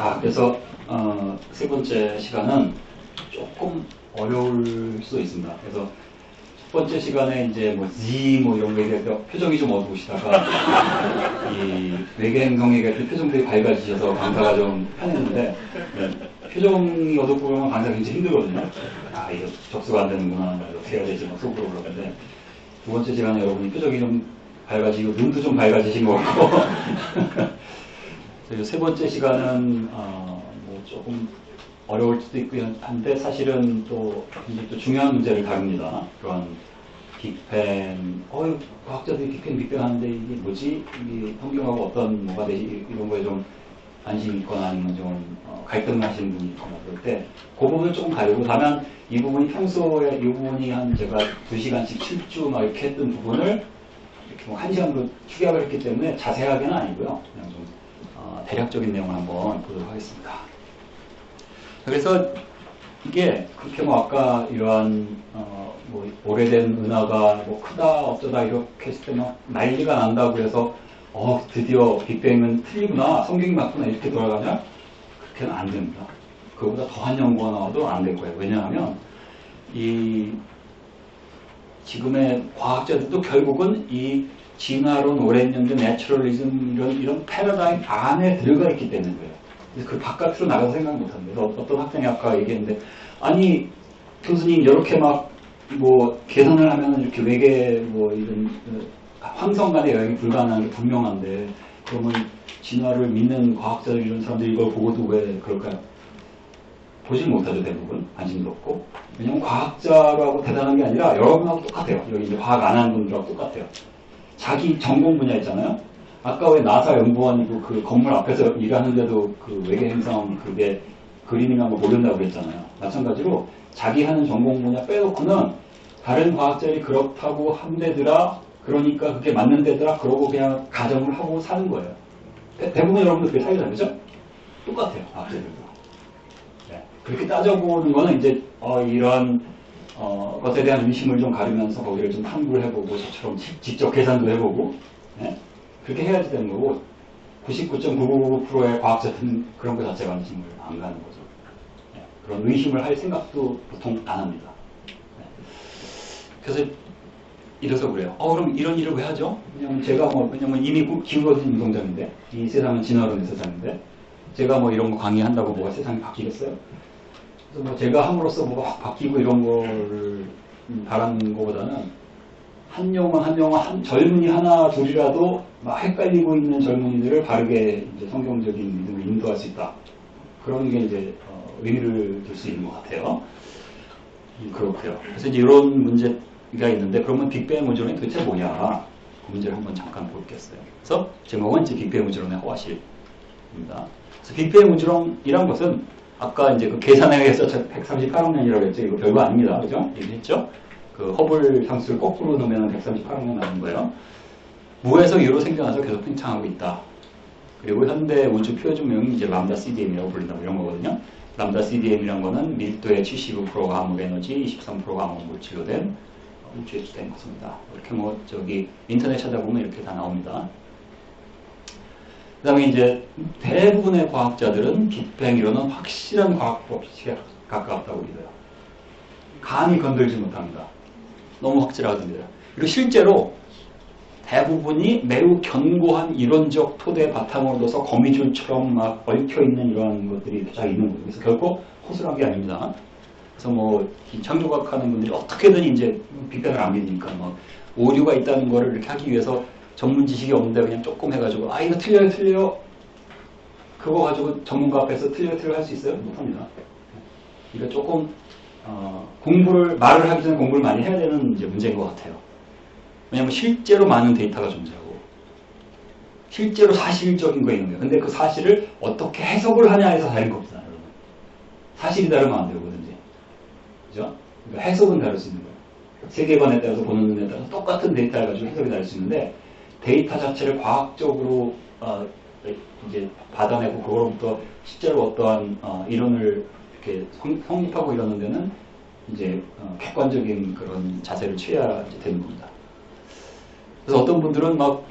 자, 그래서 세 번째 시간은 조금 어려울 수도 있습니다. 그래서 첫 번째 시간에 이제 뭐 Z 뭐 이런 거에 대해서 표정이 좀 어두우시다가 이 외계 행성에 그 표정들이 밝아지셔서 강사가 좀 편했는데 표정이 어둡고 그러면 강사가 굉장히 힘들거든요. 아, 이거 접수가 안 되는구나. 어떻게 해야 되지? 막 속으로 그러는데 두 번째 시간에 여러분이 표정이 좀 밝아지고 눈도 좀 밝아지신 것 같고 세 번째 시간은 뭐 조금 어려울 수도 있고 한데 사실은 또 이제 또 중요한 문제를 다룹니다. 그런 빅뱅, 과학자들이 빅뱅 하는데 이게 뭐지? 이게 성경하고 어떤 뭐가 되지? 이런 거에 좀 관심이 있거나 아니면 좀 갈등을 하시는 분이 있거나 그럴 때 그 부분을 조금 다루고 다만 이 부분이 평소에 이 부분이 한 제가 2시간씩 7주 막 이렇게 했던 부분을 이렇게 뭐 1시간으로 축약을 했기 때문에 자세하게는 아니고요. 그냥 좀 대략적인 내용을 한번 보도록 하겠습니다. 그래서 이게 그렇게 뭐 아까 이러한 뭐 오래된 은하가 뭐 크다 어쩌다 이렇게 했을 때 막 난리가 난다고 해서 드디어 빅뱅은 틀리구나 성경이 맞구나 이렇게 돌아가냐? 그렇게는 안 됩니다. 그거보다 더한 연구가 나와도 안 될 거예요. 왜냐하면 이 지금의 과학자들도 결국은 이 진화론, 오랜 연구, 내추럴리즘 이런 패러다임 안에 들어가 있기 때문에 그래요. 그래서 그 바깥으로 나가서 생각 못합니다. 그래서 어떤 학생이 아까 얘기했는데 아니 교수님 이렇게 막 뭐 계산을 하면 이렇게 외계 뭐 이런 환경 간의 여행이 불가능한 게 분명한데 그러면 진화를 믿는 과학자들 이런 사람들이 이걸 보고도 왜 그럴까요? 보질 못하죠. 대부분 관심도 없고. 왜냐면 과학자라고 대단한 게 아니라 여러분하고 똑같아요. 여기 이제 과학 안 하는 분들하고 똑같아요. 자기 전공 분야 있잖아요. 아까 왜 나사 연구원이고 그 건물 앞에서 일하는데도 그 외계 행성 그게 그림이나 뭐 모른다고 그랬잖아요. 마찬가지로 자기 하는 전공 분야 빼놓고는 다른 과학자들이 그렇다고 한 데더라 그러니까 그게 맞는 데더라 그러고 그냥 가정을 하고 사는 거예요. 대부분 여러분들 그렇게 살잖아요. 그죠? 똑같아요. 과학자들도. 네. 그렇게 따져보는 거는 이제 이런 것에 대한 의심을 좀 가르면서 거기를 좀 탐구를 해보고 저처럼 직접 계산도 해보고 네? 그렇게 해야지 되는 거고 99.9999%의 과학자들은 그런 것 자체가 의심을 안 가는 거죠. 네? 그런 의심을 할 생각도 보통 안 합니다. 네? 그래서 이래서 그래요. 그럼 이런 일을 왜 하죠? 왜냐면 이미 기울어진 운동장인데 이 세상은 진화론의 세상인데 제가 뭐 이런 거 강의한다고 뭐가 세상이 바뀌겠어요? 그래서 뭐 제가 함으로써 뭐가 확 바뀌고 이런 거를 바라는 것보다는 한 영혼 젊은이 하나 둘이라도 막 헷갈리고 있는 젊은이들을 바르게 이제 성경적인 믿음을 인도할 수 있다. 그런 게 이제 의미를 둘 수 있는 것 같아요. 그렇고요. 그래서 이제 이런 문제가 있는데 그러면 빅뱅 우주론이 도대체 뭐냐? 그 문제를 한번 잠깐 볼겠어요. 그래서 제목은 이제 빅뱅 우주론의 허와실입니다. 그래서 빅뱅 우주론이란 것은 아까 이제 그 계산에 의해서 138억 년이라고 했죠. 이거 별거 아닙니다. 그죠? 얘기했죠? 그 허블 상수를 거꾸로 넣으면 138억 년 나오는 거예요. 무에서 유로 생겨나서 계속 팽창하고 있다. 그리고 현대 우주 표준명이 이제 람다 CDM이라고 불린다 이런 거거든요. 람다 CDM이란 거는 밀도의 79%가 암흑 에너지, 23%가 암흑 물질로 된 우주에 주된 것입니다. 이렇게 뭐 저기 인터넷 찾아보면 이렇게 다 나옵니다. 그 다음에 이제 대부분의 과학자들은 빅뱅 이론은 확실한 과학 법칙에 가깝다고 믿어요. 감히 건들지 못합니다. 너무 확실하거든요. 그리고 실제로 대부분이 매우 견고한 이론적 토대 바탕으로 둬서 거미줄처럼 막 얽혀있는 이러한 것들이 다 있는 거예요. 그래서 결코 허술한 게 아닙니다. 그래서 뭐 창조과학 하는 분들이 어떻게든 이제 빅뱅을 안 믿으니까 막 오류가 있다는 거를 이렇게 하기 위해서 전문 지식이 없는데 그냥 조금 해가지고 이거 틀려요 그거 가지고 전문가 앞에서 틀려 할 수 있어요? 못합니다. 이거 조금 말을 하기 전에 공부를 많이 해야 되는 이제 문제인 것 같아요. 왜냐하면 실제로 많은 데이터가 존재하고 실제로 사실적인 거 있는 거예요. 근데 그 사실을 어떻게 해석을 하냐에서 다른 겁니다. 여러분. 사실이 다르면 안 되거든요. 그죠? 그러니까 해석은 다를 수 있는 거예요. 세계관에 따라서 보는 눈에 따라서 똑같은 데이터를 가지고 해석이 다를 수 있는데 데이터 자체를 과학적으로 이제 받아내고 그거로부터 실제로 어떠한 이론을 이렇게 성립하고 이러는 데는 이제 객관적인 그런 자세를 취해야 되는 겁니다. 그래서 어떤 분들은 막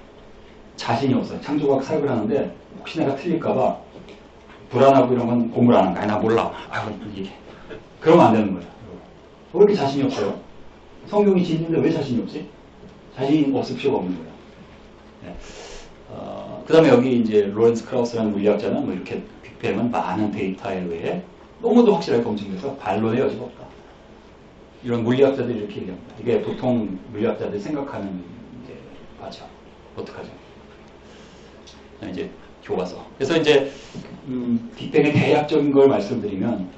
자신이 없어요. 창조과학 사역을 하는데 혹시 내가 틀릴까봐 불안하고 이런 건 공부를 안 하는 거야. 나 몰라. 아유, 이게. 그러면 안 되는 거야. 왜 이렇게 자신이 없어요? 성경이 진리인데 왜 자신이 없지? 자신이 없을 필요가 없는 거야. 네. 그 다음에 여기 이제 로렌스 크라우스라는 물리학자는 뭐 이렇게 빅뱅은 많은 데이터에 의해 너무도 확실하게 검증돼서 반론의 여지가 없다. 이런 물리학자들이 이렇게 얘기합니다. 이게 보통 물리학자들이 생각하는 이제 맞아. 어떡하죠? 이제 교과서. 그래서 이제 빅뱅의 대략적인 걸 말씀드리면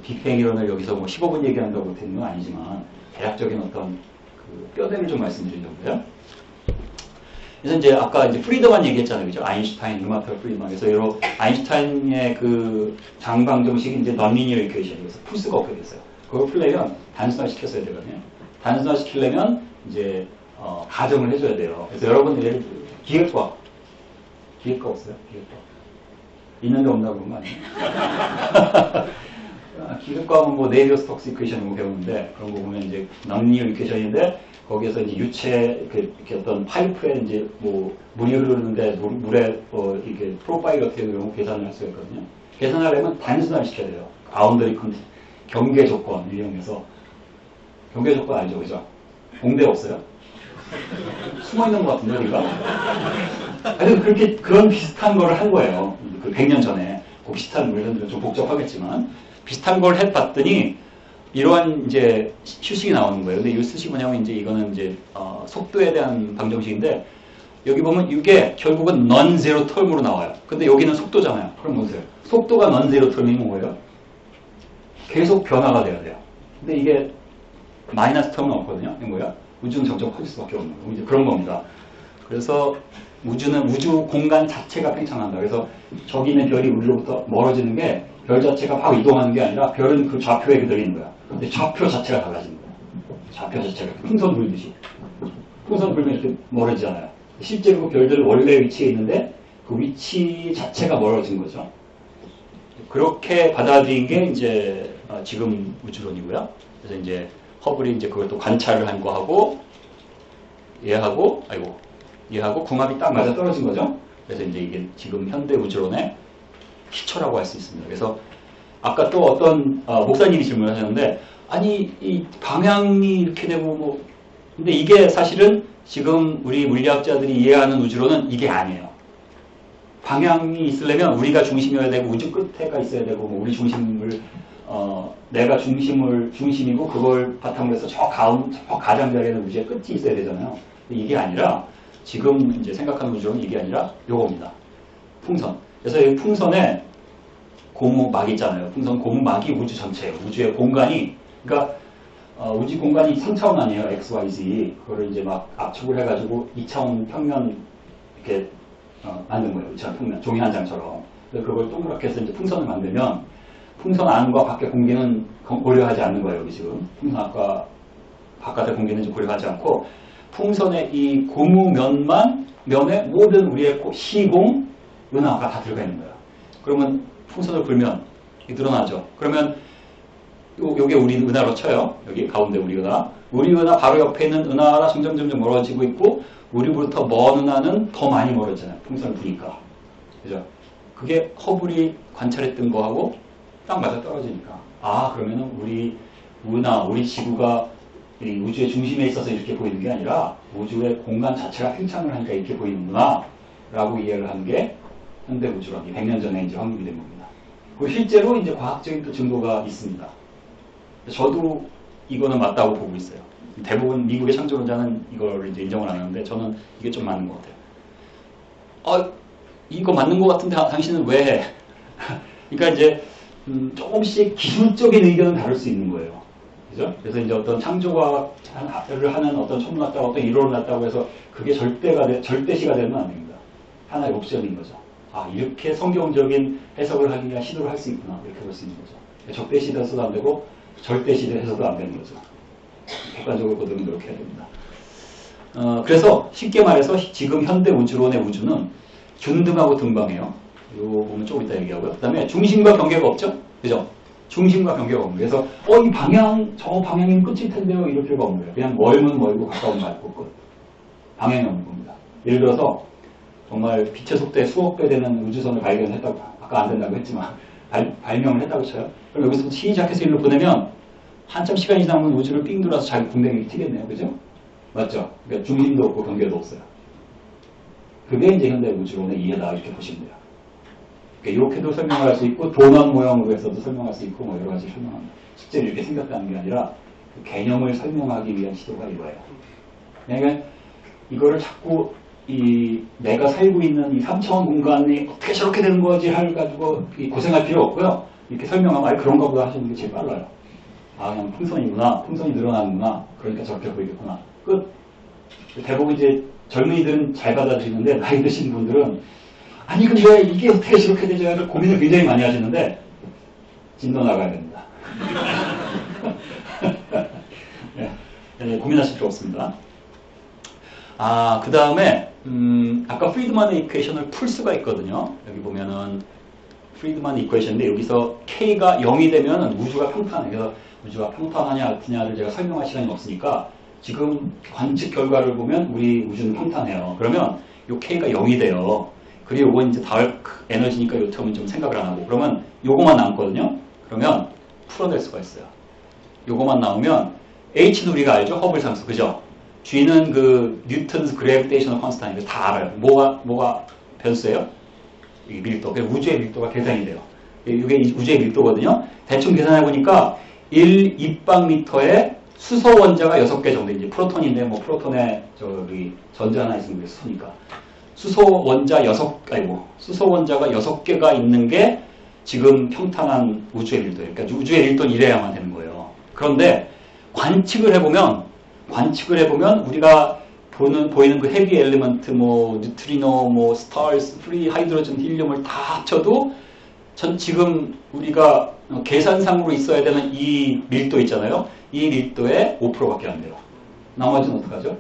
빅뱅 이론을 여기서 뭐 15분 얘기한다고 되는 건 아니지만 대략적인 어떤 그 뼈대를 좀 말씀드리려고요. 그래서 이제 아까 이제 프리드만 얘기했잖아요, 그죠? 아인슈타인, 루마터 프리드만. 그래서 이런 아인슈타인의 그 장방정식이 이제 non-linear equation이어서 풀수가 없게 됐어요. 그걸 풀려면 단순화시켰어야 되거든요. 단순화시키려면 이제 가정을 해줘야 돼요. 그래서 여러분들 예를 들어 기획과 없어요? 기획과 있는데 없나 그런 거 아니에요? 기획과는 뭐 네비어스-스톡스 이퀘이션 뭐 배우는데 그런 거 보면 이제 non-linear equation인데 거기에서 이제 유체 이렇게 어떤 파이프에 이제 뭐 물이 흐르는데 물에 이게 프로파일 어떻게 되는 경우 계산을 할 수가 있거든요. 계산하려면 단순화 시켜야 돼요. 바운더리 컨디션, 경계 조건을 이용해서. 경계 조건 알죠, 그죠? 공대 없어요? 숨어 있는 것 같은데 우리가? 하여튼 그렇게 그런 비슷한 거를 한 거예요. 그 100년 전에 그 비슷한 물론 좀 복잡하겠지만 비슷한 걸 해봤더니. 이러한 이제 휴식이 나오는 거예요. 근데 이 수식이 뭐냐면 이제 이거는 이제 속도에 대한 방정식인데 여기 보면 이게 결국은 non-zero term으로 나와요. 근데 여기는 속도잖아요. 그럼 보세요. 속도가 non-zero term이 뭐예요? 계속 변화가 돼야 돼요. 근데 이게 마이너스 term은 없거든요. 이게 뭐야? 우주는 점점 커질 수밖에 없는 거예요. 이제 그런 겁니다. 그래서 우주 공간 자체가 팽창한다. 그래서 저기 있는 별이 우리로부터 멀어지는 게 별 자체가 막 이동하는 게 아니라 별은 그 좌표에 그대로 거야. 근데 좌표 자체가 달라지는 거야. 좌표 자체가 풍선 불듯이. 풍선 불면 이렇게 멀어지잖아요. 실제로 그 별들은 원래 위치에 있는데 그 위치 자체가 멀어진 거죠. 그렇게 받아들인 게 이제 지금 우주론이고요. 그래서 이제 허블이 이제 그걸 또 관찰을 한 거하고 얘하고 궁합이 딱 맞아 떨어진 거죠. 그래서 이제 이게 지금 현대 우주론의 기초라고 할 수 있습니다. 그래서 아까 또 어떤 목사님이 질문하셨는데 아니 이 방향이 이렇게 되고 뭐 근데 이게 사실은 지금 우리 물리학자들이 이해하는 우주론은 이게 아니에요. 방향이 있으려면 우리가 중심이어야 되고 우주 끝에가 있어야 되고 뭐 우리 중심을 내가 중심이고 그걸 바탕으로 해서 저 가장자리에는 우주의 끝이 있어야 되잖아요. 근데 이게 아니라 지금 이제 생각하는 우주론은 이게 아니라 요겁니다. 풍선. 그래서 이 풍선에 고무막 있잖아요. 풍선 고무막이 우주 전체예요. 우주의 공간이 그러니까 우주 공간이 3차원 아니에요. X, Y, Z. 그거를 이제 막 압축을 해가지고 2차원 평면 이렇게 만든 거예요. 2차원 평면 종이 한 장처럼. 그래서 그걸 동그랗게 해서 이제 풍선을 만들면 풍선 안과 밖의 공기는 고려하지 않는 거예요. 여기 지금 풍선 안과 바깥의 공기는 좀 고려하지 않고 풍선의 이 고무면에 모든 우리의 시공 은하가 다 들어가 있는 거야. 그러면 풍선을 불면 늘어나죠. 그러면 요게 우리 은하로 쳐요. 여기 가운데 우리 은하. 우리 은하 바로 옆에 있는 은하가 점점 멀어지고 있고 우리부터 먼 은하는 더 많이 멀어지잖아요. 풍선을 부니까. 그죠? 그게 허블이 관찰했던 거하고 딱 맞아 떨어지니까. 아, 그러면은 우리 은하, 우리 지구가 이 우주의 중심에 있어서 이렇게 보이는 게 아니라 우주의 공간 자체가 팽창을 하니까 이렇게 보이는구나 라고 이해를 한 게 현대 우주론이 100년 전에 이제 확립이 된 겁니다. 그리고 실제로 이제 과학적인 또 증거가 있습니다. 저도 이거는 맞다고 보고 있어요. 대부분 미국의 창조론자는 이걸 이제 인정을 안 하는데 저는 이게 좀 맞는 것 같아요. 이거 맞는 것 같은데 당신은 왜 해? 그러니까 이제 조금씩 기술적인 의견은 다를 수 있는 거예요. 그죠? 그래서 이제 어떤 창조과학을 하는 어떤 천문학자가 어떤 이론을 놨다고 해서 그게 절대시가 되면 안 됩니다. 하나의 옵션인 거죠. 아, 이렇게 성경적인 해석을 하기 위한 시도를 할 수 있구나. 이렇게 볼 수 있는 거죠. 적대시돼서도 안 되고 절대시돼서도 안 되는 거죠. 객관적으로 보도록 노력해야 됩니다. 그래서 쉽게 말해서 지금 현대 우주론의 우주는 균등하고 등방해요. 이거 보면 조금 이따 얘기하고요. 그 다음에 중심과 경계가 없죠? 그죠? 중심과 경계가 없는 거예요. 그래서 이 방향, 저 방향이면 끝일 텐데요. 이럴 필요가 없는 거예요. 그냥 멀면 멀고 가까우면 가깝고 끝. 방향이 없는 겁니다. 예를 들어서 정말 빛의 속도에 수억 배 되는 우주선을 발견했다고 아까 안 된다고 했지만 발명을 했다고 쳐요. 그럼 여기서부터 시작해서 일로 보내면 한참 시간이 지나면 우주를 삥 돌아서 자기 궁뎅이 튀겠네요. 그죠? 맞죠? 그러니까 중심도 없고 경계도 없어요. 그게 이제 현대 우주론의 이해다 이렇게 보시면 돼요. 그러니까 이렇게도 설명을 할 수 있고 도넛 모형으로 해서도 설명할 수 있고 뭐 여러 가지 설명합니다. 실제로 이렇게 생겼다는 게 아니라 그 개념을 설명하기 위한 시도가 이거예요. 그러니까 이거를 자꾸 내가 살고 있는 이 3차원 공간이 어떻게 저렇게 되는 거지 해가지고 고생할 필요 없고요. 이렇게 설명하면 그런가 보다 하시는 게 제일 빨라요. 그냥 풍선이구나. 풍선이 늘어나는구나. 그러니까 저렇게 보이겠구나. 끝. 대부분 이제 젊은이들은 잘 받아들이는데 나이 드신 분들은 아니 근데 이게 어떻게 저렇게 되죠? 고민을 굉장히 많이 하시는데 진도 나가야 됩니다. 네, 고민하실 필요 없습니다. 그 다음에 아까 프리드만의 이퀘이션을 풀 수가 있거든요. 여기 보면은 프리드만 이퀘이션인데 여기서 K가 0이 되면 우주가 평탄해요. 그래서 우주가 평탄하냐 아니냐를 제가 설명할 시간이 없으니까 지금 관측 결과를 보면 우리 우주는 평탄해요. 그러면 요 K가 0이 돼요. 그리고 요건 이제 다크 에너지니까 요 텀은 좀 생각을 안 하고 그러면 요거만 남거든요. 그러면 풀어낼 수가 있어요. 요거만 나오면 H는 우리가 알죠? 허블 상수 그죠? G는 그 뉴턴스 그래비테이셔널 컨스탄트 다 알아요. 뭐가 변수예요? 이 밀도. 우주의 밀도가 계산이 돼요. 이게 우주의 밀도거든요. 대충 계산해 보니까 1 입방미터에 수소 원자가 6개 정도 이제 프로톤인데 뭐 프로톤에 저기 전자 하나 있으면 수소니까 수소 원자가 6개가 있는 게 지금 평탄한 우주의 밀도예요. 그러니까 우주의 밀도는 이래야만 되는 거예요. 그런데 관측을 해보면 우리가 보이는 그 헤비 엘리먼트, 뭐 뉴트리노, 뭐 스타스, 프리 하이드로젠, 힐륨을 다 합쳐도 지금 우리가 계산상으로 있어야 되는 이 밀도 있잖아요. 이 밀도의 5%밖에 안 돼요. 나머지는 어떡하죠?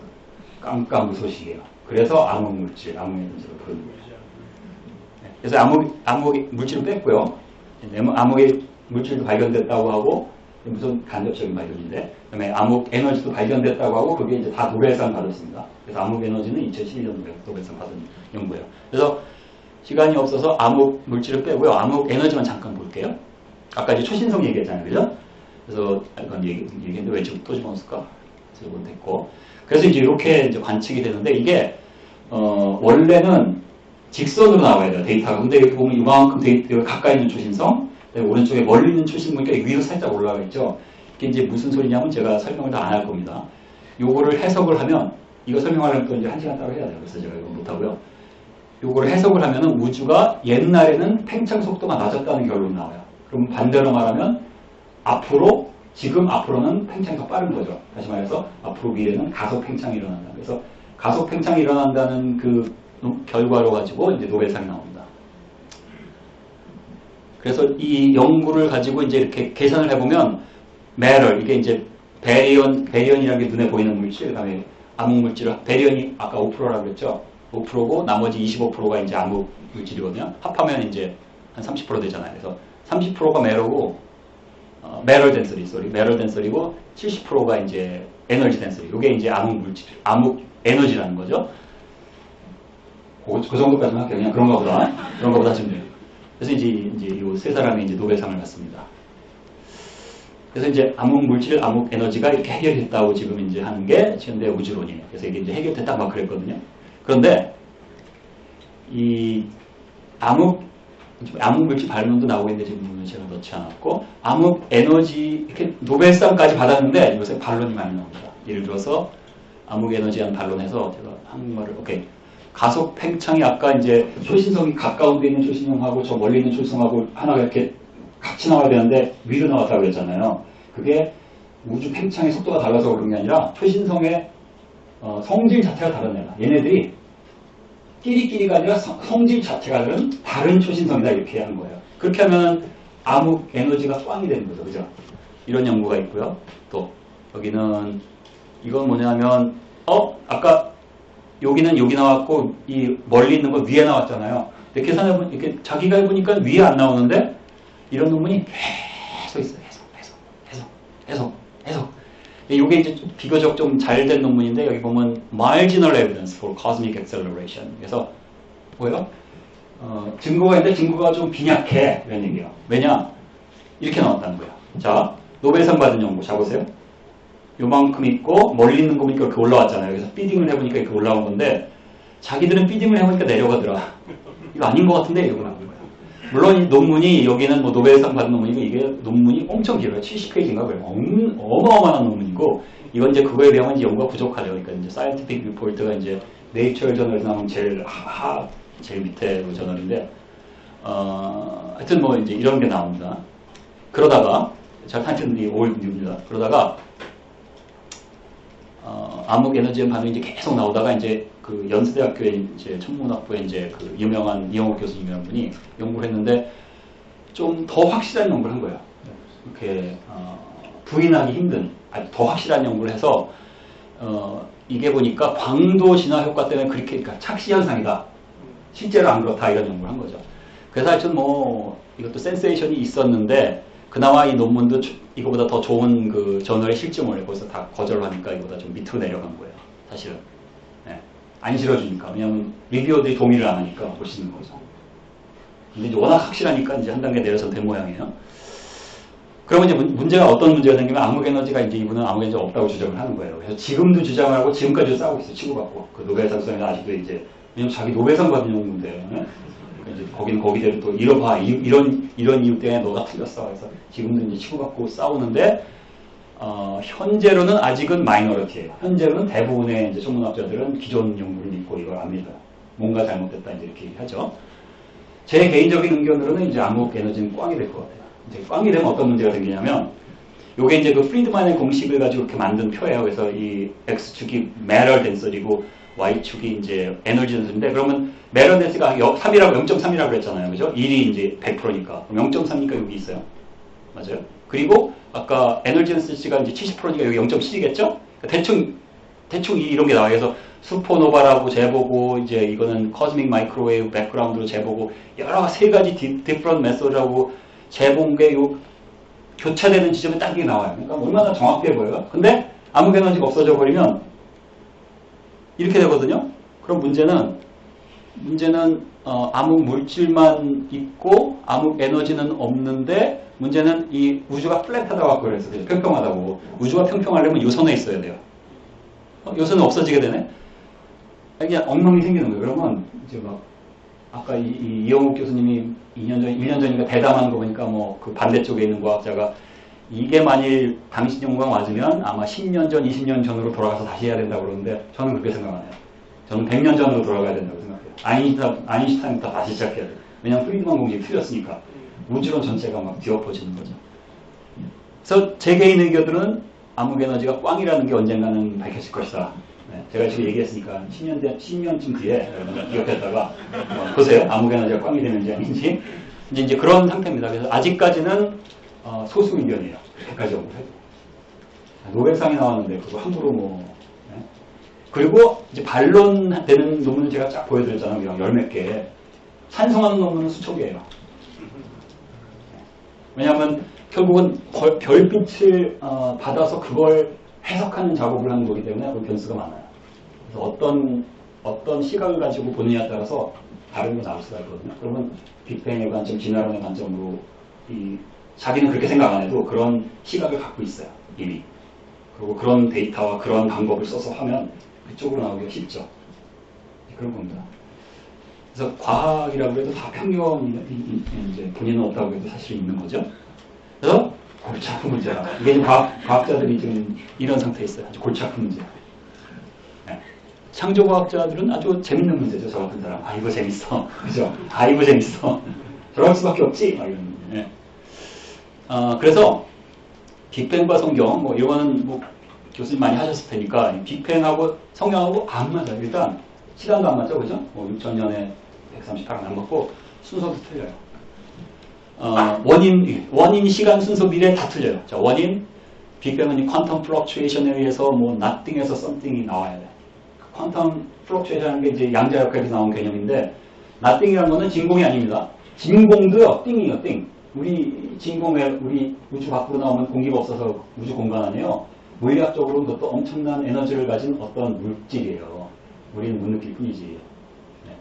깜깜무소식이에요. 그래서 암흑물질, 암흑에너지로 부르는 거죠. 그래서 암흑 물질은 뺐고요. 암흑의 물질도 발견됐다고 하고 무슨 간접적인 발견인데 그다음에 암흑 에너지도 발견됐다고 하고 그게 이제 다 노벨상 받았습니다. 그래서 암흑 에너지는 2012년 노벨상 받은 연구예요. 그래서 시간이 없어서 암흑 물질을 빼고요. 암흑 에너지만 잠깐 볼게요. 아까 이제 초신성 얘기했잖아요. 그죠? 그래서 이건 얘기했는데 왜 지금 또 집어넣었을까? 이건 됐고. 그래서 이제 이렇게 이제 관측이 되는데 이게 원래는 직선으로 나와야 돼요. 데이터가. 근데 여기 보면 이만큼 데이터 가까이 있는 초신성 오른쪽에 멀리 있는 초신성이니까 위로 살짝 올라가 있죠. 이게 이제 무슨 소리냐면 제가 설명을 다 안 할 겁니다. 요거를 해석을 하면 이거 설명하려면 또 이제 1시간 따로 해야 돼요. 그래서 제가 이거 못하고요. 요거를 해석을 하면은 우주가 옛날에는 팽창 속도가 낮았다는 결론이 나와요. 그럼 반대로 말하면 지금 앞으로는 팽창이 더 빠른 거죠. 다시 말해서 앞으로 미래는 가속 팽창이 일어난다. 그래서 가속 팽창이 일어난다는 그 결과로 가지고 이제 노벨상이 나옵니다. 그래서 이 연구를 가지고 이제 이렇게 계산을 해보면 matter 이게 이제 베리언이라는 게 눈에 보이는 물질, 그다음에 암흑 물질, 베리언이 아까 5%라고 그랬죠. 5%고 나머지 25%가 이제 암흑 물질이거든요. 합하면 이제 한 30% 되잖아요. 그래서 30%가 matter고 matter density고 70%가 이제 에너지 density. 이게 이제 암흑 물질, 암흑 에너지라는 거죠. 그 정도까지만 할게요. 그냥 그런가 보다 하시면 돼요. 그래서 이제 이 세 사람이 이제 노벨상을 받습니다. 그래서 이제 암흑 물질, 암흑 에너지가 이렇게 해결됐다고 지금 이제 하는 게 현대 우주론이에요. 그래서 이게 이제 해결됐다 막 그랬거든요. 그런데 이 암흑 물질 반론도 나오고 있는데 지금 제가 넣지 않았고 암흑 에너지 이렇게 노벨상까지 받았는데 요새 반론이 많이 나옵니다. 예를 들어서 암흑 에너지한 반론해서 제가 한국말을 가속 팽창이 아까 이제 초신성이 가까운 데 있는 초신성하고 저 멀리 있는 초신성하고 하나가 이렇게 같이 나와야 되는데 위로 나왔다고 그랬잖아요. 그게 우주 팽창의 속도가 달라서 그런 게 아니라 초신성의 성질 자체가 다르네요. 얘네들이 끼리끼리가 아니라 성질 자체가 다른 초신성이다 이렇게 하는 거예요. 그렇게 하면 암흑 에너지가 꽝이 되는 거죠. 그죠? 이런 연구가 있고요. 또 여기는 이건 뭐냐면 아까 여기는 여기 나왔고 이 멀리 있는 거 위에 나왔잖아요. 근데 계산해보니까 이렇게 자기가 해보니까 위에 안 나오는데 이런 논문이 계속 있어요. 계속. 이게 이제 비교적 좀 잘 된 논문인데 여기 보면 marginal evidence for cosmic acceleration. 그래서 뭐예요? 증거가 있는데 증거가 좀 빈약해. 이런 얘기예요. 왜냐? 이렇게 나왔다는 거예요. 자, 노벨상 받은 연구. 자, 보세요. 요만큼 있고, 멀리 있는 거 보니까 이렇게 올라왔잖아요. 그래서 피딩을 해보니까 이렇게 올라온 건데, 자기들은 피딩을 해보니까 내려가더라. 이거 아닌 것 같은데? 이러고 나온 거예요. 물론 이 논문이, 여기는 뭐 노벨상 받은 논문이고, 이게 논문이 엄청 길어요. 70페이지인가 그래요. 어마어마한 논문이고, 이건 이제 그거에 비하면 이제 연구가 부족하대요. 그러니까 이제 사이언티픽 리포트가 이제 네이처 저널에서 나오는 제일 밑에 저널인데, 하여튼 뭐 이제 이런 게 나옵니다. 그러다가, 자, 하여튼 이 올드 뉴입니다. 그러다가, 암흑 에너지의 반응이 이제 계속 나오다가 이제 그 연세대학교에 이제 천문학부에 이제 그 유명한 이영옥 교수님이라는 분이 연구를 했는데 좀 더 확실한 연구를 한 거예요. 이렇게, 부인하기 힘든, 아주 더 확실한 연구를 해서, 이게 보니까 광도 진화 효과 때문에 그렇게, 그러니까 착시 현상이다. 실제로 안 그렇다. 이런 연구를 한 거죠. 그래서 하여튼 뭐, 이것도 센세이션이 있었는데, 그나마 이 논문도 이거보다 더 좋은 그 저널에 실증을 거기서 다 거절하니까 이거보다 좀 밑으로 내려간 거예요. 사실은. 네. 안 실어주니까. 왜냐하면 리뷰어들이 동의를 안 하니까 못 싣는 거죠. 근데 이제 워낙 확실하니까 이제 한 단계 내려서 된 모양이에요. 그러면 이제 문제가 어떤 문제가 생기면 암흑에너지가 이제 이분은 암흑에너지가 없다고 주장을 하는 거예요. 그래서 지금도 주장을 하고 지금까지도 싸우고 있어요. 치고받고. 그 노벨상 수상에는 아직도 이제, 왜냐면 자기 노벨상 받은 연구인데, 네? 이제 거기는 거기대로 또 이러봐. 이런 이유 때문에 너가 틀렸어. 그래서 지금도 이제 치고받고 싸우는데, 현재로는 아직은 마이너리티예요. 현재로는 대부분의 이제 천문학자들은 기존 연구를 믿고 이걸 안 믿어요. 뭔가 잘못됐다 이제 이렇게 하죠. 제 개인적인 의견으로는 이제 암흑 에너지는 꽝이 될 것 같아요. 이제 꽝이 되면 어떤 문제가 생기냐면, 요게 이제 그 프리드만의 공식을 가지고 이렇게 만든 표예요. 그래서 이 X축이 matter density고 Y축이 이제 에너지 density인데, 그러면 matter density가 0.3이라고 그랬잖아요. 그죠? 1이 이제 100%니까. 그럼 0.3이니까 여기 있어요. 맞아요? 그리고 아까 에너지 density가 이제 70%니까 여기 0.7이겠죠? 대충 이런 게 나와요. 그래서 슈퍼노바라고 재보고, 이제 이거는 코스믹 마이크로웨이브 백그라운드로 재보고, 여러 세 가지 디프런트 메소드라고 재본 게 요 교차되는 지점에 딱 이게 나와요. 그러니까 얼마나 정확해 보여요. 근데 암흑 에너지가 없어져 버리면 이렇게 되거든요. 그럼 문제는 암흑 물질만 있고 암흑 에너지는 없는데, 문제는 이 우주가 플랫하다고 그래서 평평하다고. 우주가 평평하려면 요선에 있어야 돼요. 요선은 없어지게 되네. 이게 엉망이 생기는 거예요. 그러면 이제 막 아까 이영욱 교수님이 1년 전인가 대담하는 거 보니까 뭐 그 반대쪽에 있는 과학자가 이게 만일 당신 연구가 맞으면 아마 10년 전, 20년 전으로 돌아가서 다시 해야 된다고 그러는데, 저는 그렇게 생각 안 해요. 저는 100년 전으로 돌아가야 된다고 생각해요. 아인슈타인부터 다시 시작해야 돼요. 왜냐하면 프리드만 공식이 틀렸으니까. 우주론 전체가 막 뒤엎어지는 거죠. 그래서 제 개인 의견들은 암흑 에너지가 꽝이라는 게 언젠가는 밝혀질 것이다. 네, 제가 지금 얘기했으니까 10년쯤 뒤에 여러분 기억했다가 보세요. 암흑 에너지가 꽝이 되는지 아닌지. 이제 그런 상태입니다. 그래서 아직까지는 소수 의견이에요. 그렇게까지 연구해도. 노벨상이 나왔는데 그거 함부로 뭐. 네? 그리고 이제 반론되는 논문을 제가 쫙 보여드렸잖아요. 그냥 열 몇 개. 찬성하는 논문은 수천 개예요. 왜냐하면 결국은 별빛을 받아서 그걸 해석하는 작업을 하는 거기 때문에 그 변수가 많아요. 그래서 어떤 시각을 가지고 보느냐에 따라서 다른 게 나올 수가 있거든요. 그러면 빅뱅의 관점, 진화론의 관점으로 자기는 그렇게 생각 안 해도 그런 시각을 갖고 있어요. 이미. 그리고 그런 데이터와 그런 방법을 써서 하면 그쪽으로 나오기가 쉽죠. 그런 겁니다. 그래서 과학이라고 해도 다 편견이 이제 본인은 없다고 해도 사실 있는 거죠. 그래서 골치 아픈 문제라. 이게 지금 과학자들이 지금 이런 상태에 있어요. 아주 골치 아픈 문제. 네. 창조과학자들은 아주 재밌는 문제죠. 저 같은 사람. 아, 이거 재밌어. 그죠? 아, 이거 재밌어. 저럴 수밖에 없지. 막 이런. 네. 그래서 빅뱅과 성경, 뭐 이거는 뭐 교수님 많이 하셨을 테니까 빅뱅하고 성경하고 안 맞아요. 일단 시간도 안 맞죠, 그죠? 뭐 6000년에 138은 안 맞고 순서도 틀려요. 원인, 시간, 순서, 미래 다 틀려요. 자, 원인, 빅뱅은 퀀텀 플럭추에이션에 의해서 뭐 nothing에서 something이 나와야 돼. 퀀텀 플럭추에이션이라는 게 이제 양자역학에서 나온 개념인데, nothing이라는 거는 진공이 아닙니다. 진공도요, 띵이에요, 띵. 우리 진공에, 우리 우주 밖으로 나오면 공기가 없어서 우주 공간 안에요. 물리학적으로는 그것도 엄청난 에너지를 가진 어떤 물질이에요. 우리는 못 느낄 뿐이지. 네.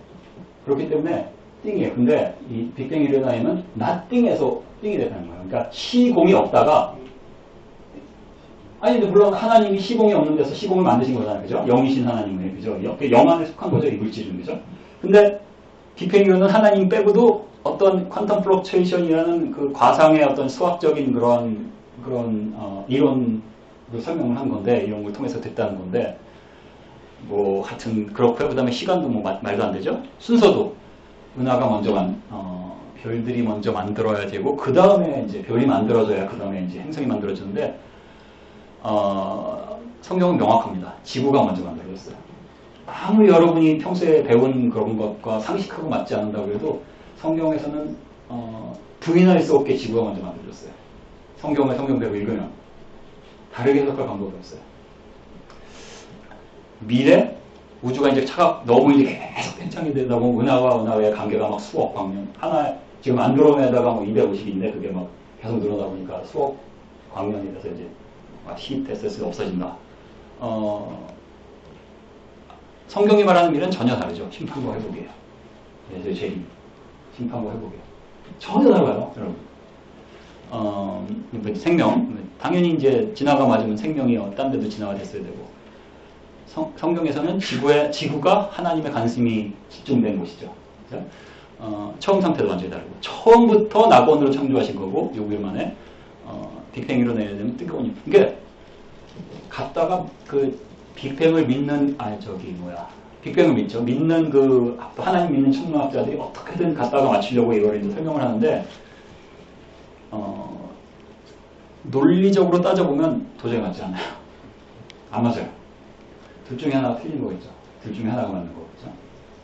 그렇기 때문에 띵이에요. 근데 이 빅뱅 일어나면 nothing에서 띵이 되는 거예요. 그러니까 시공이 없다가 아니 근데 물론 하나님이 시공이 없는 데서 시공을 만드신 거잖아요. 그죠? 영이신 하나님의 그죠? 영 안에 속한 거죠. 이 물질은 그죠? 근데 빅뱅 이론은 하나님 빼고도 어떤 퀀텀 플럭체이션이라는 그 과상의 어떤 수학적인 그런 이론으로 설명을 한 건데 이런 걸 통해서 됐다는 건데 뭐 하여튼 그렇고요. 그 다음에 시간도 뭐 말도 안 되죠. 순서도 은하가 먼저 별들이 먼저 만들어야 되고 그 다음에 이제 별이 만들어져야 그 다음에 이제 행성이 만들어지는데 성경은 명확합니다. 지구가 먼저 만들어졌어요. 아무리 여러분이 평소에 배운 그런 것과 상식하고 맞지 않는다고 해도 성경에서는 부인할 수 없게 지구가 먼저 만들어졌어요. 성경대로 읽으면 다르게 해석할 방법이 없어요. 미래 우주가 이제 너무 이제 계속 팽창이 되다 보면 은하와의 관계가 막 수억 광년 하나 지금 안드로메다가 뭐 250인데 그게 막 계속 늘어나다 보니까 수억 광년이 돼서 이제 히트에서 없어진다. 성경이 말하는 미래는 전혀 다르죠. 심판과 회복이에요. 네, 재림. 심판과 회복이에요. 전혀 달라요, 여러분. 생명. 당연히 이제 진화가 맞으면 생명이 딴 데도 진화가 됐어야 되고. 성경에서는 지구가 하나님의 관심이 집중된 곳이죠. 그렇죠? 처음 상태도 완전히 다르고. 처음부터 낙원으로 창조하신 거고, 6일 만에, 빅뱅으로 내려면 뜨거운 잎. 그러니까, 갔다가 빅뱅을 믿는, 빅뱅을 믿죠. 하나님 믿는 천문학자들이 어떻게든 갖다가 맞추려고 이걸 이제 설명을 하는데, 논리적으로 따져보면 도저히 맞지 않아요. 안 맞아요. 둘 중에 하나가 틀린 거겠죠. 둘 중에 하나가 맞는 거겠죠.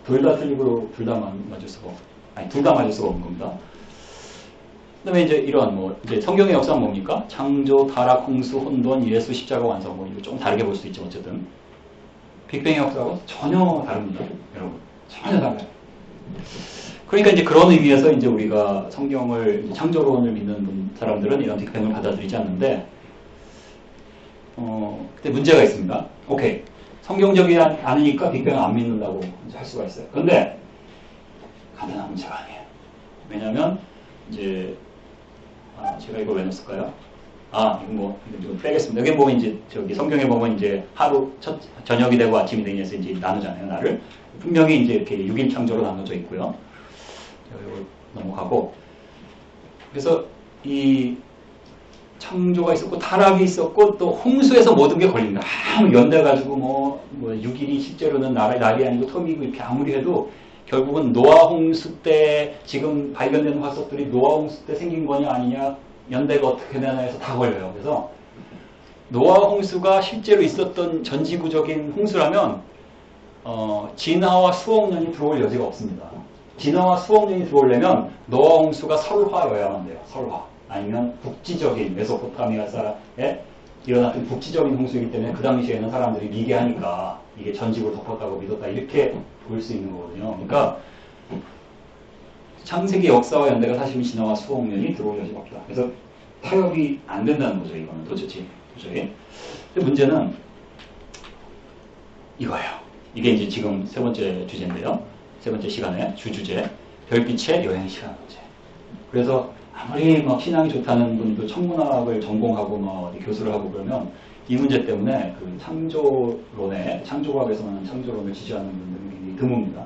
둘 다 틀리고 둘 다 맞을 수가 둘 다 맞을 수가 없는 겁니다. 그 다음에 이제 이제 성경의 역사는 뭡니까? 창조, 타락, 홍수, 혼돈, 예수, 십자가, 완성, 이거 조금 다르게 볼 수 있죠. 어쨌든. 빅뱅의 역사하고 전혀 다릅니다. 여러분. 전혀 달라요. 그러니까 이제 그런 의미에서 이제 우리가 성경을, 창조론을 믿는 사람들은 이런 빅뱅을 받아들이지 않는데, 근데 문제가 있습니다. 오케이. 성경적이지 않으니까 빅뱅을 안 믿는다고 할 수가 있어요. 그런데, 간단한 문제가 아니에요. 왜냐면, 이제, 제가 이걸 왜 넣었을까요? 이거 빼겠습니다. 여기 보면 이제, 성경에 보면 이제 저녁이 되고 아침이 되니 해서 이제 나누잖아요, 날을. 분명히 이제 이렇게 6일 창조로 나눠져 있고요. 이걸 넘어가고. 그래서 이 창조가 있었고, 타락이 있었고, 또 홍수에서 모든 게 걸립니다. 연대가지고 6일이 실제로는 날이 아니고 텀이고 이렇게 아무리 해도 결국은 노아 홍수 때 지금 발견되는 화석들이 노아 홍수 때 생긴 거냐 아니냐 연대가 어떻게 되나 해서 다 걸려요. 그래서 노아 홍수가 실제로 있었던 전지구적인 홍수라면 진화와 수억 년이 들어올 여지가 없습니다. 진화와 수억 년이 들어오려면 노아 홍수가 설화여야만 돼요. 설화. 아니면 북지적인 메소포타미아사에 일어났던 북지적인 홍수이기 때문에 그 당시에는 사람들이 미개하니까 이게 전지구를 덮었다고 믿었다 이렇게 볼 수 있는 거거든요. 그러니까 창세기 역사와 연대가 사실 진화와 수억 년이 들어올 여지가 없다. 그래서 타협이 안 된다는 거죠. 이거는 도저히. 근데 문제는 이거예요. 이게 이제 지금 세 번째 주제인데요. 세 번째 시간에 주제 별빛의 여행 시간 문제. 그래서 아무리 신앙이 좋다는 분도 천문학을 전공하고 어디 교수를 하고 그러면 이 문제 때문에 그 창조과학에서는 창조론을 지지하는 분들은 굉장히 드뭅니다.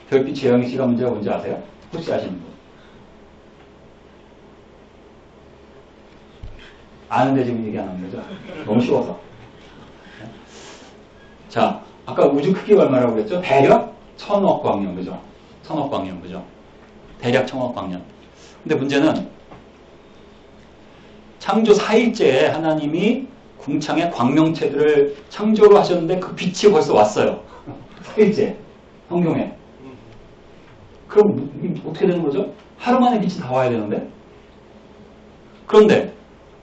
별빛의 여행 시간 문제가 뭔지 아세요? 혹시 아시는 분? 아는데 지금 얘기 안 하는 거죠? 너무 쉬워서. 자, 아까 우주 크기가 얼마라고 그랬죠? 대략 1000억 광년, 그죠? 1000억 광년, 그죠? 대략 1000억 광년. 근데 문제는 창조 4일째에 하나님이 궁창의 광명체들을 창조로 하셨는데 그 빛이 벌써 왔어요. 4일째. 성경에. 그럼 어떻게 되는 거죠? 하루 만에 빛이 다 와야 되는데? 그런데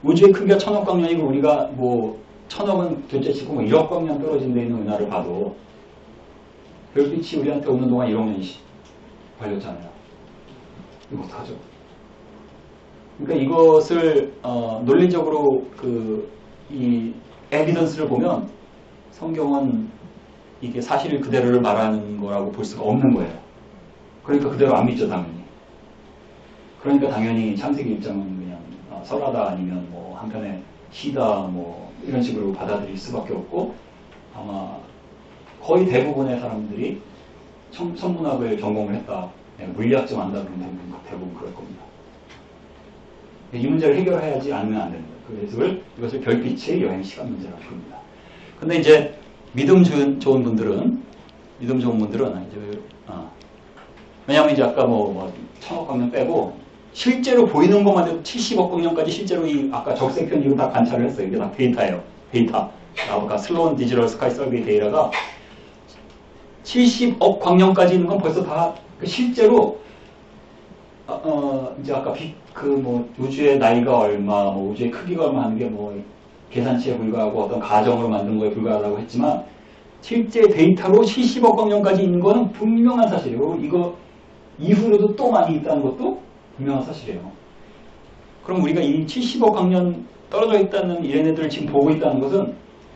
우주의 크기가 1000억 광년이고 우리가 1000억은 둘째치고 1억 광년 떨어진 데 있는 은하를 봐도 별빛이 우리한테 오는 동안 1억 년이 걸렸잖아요. 이거 어떡하죠? 그러니까 이것을 논리적으로 이 에비던스를 보면 성경은 이게 사실 그대로를 말하는 거라고 볼 수가 없는 거예요. 그러니까 그대로 안 믿죠, 당연히. 그러니까 당연히 창세기 입장은 그냥 설하다 아니면 뭐 한편에 시다 뭐 이런 식으로 받아들일 수밖에 없고, 아마 거의 대부분의 사람들이 천문학을 전공을 했다, 물리학 좀 안다 그러면 대부분 그럴 겁니다. 이 문제를 해결해야지 않으면 안 됩니다. 그래서 이것을 별빛의 여행 시간 문제라고 부릅니다. 근데 이제 믿음 좋은 분들은 이제 왜냐하면 이제 아까 뭐 1000억 광년 빼고 실제로 보이는 것만 해도 70억 광년까지 실제로 이 아까 적색편이로 다 관찰을 했어요. 이게 다 데이터예요. 데이터. 아까 슬로운 디지털 스카이 서비스 데이터가 70억 광년까지 있는 건 벌써 다 실제로 이제 아까 우주의 나이가 얼마, 뭐 우주의 크기가 얼마 하는 게 뭐 계산치에 불과하고 어떤 가정으로 만든 거에 불과하다고 했지만 실제 데이터로 70억 광년까지 있는 거는 분명한 사실이고 이거 이후로도 또 많이 있다는 것도 분명한 사실이에요. 그럼 우리가 이 70억 광년 떨어져 있다는 얘네들을 지금 보고 있다는 것은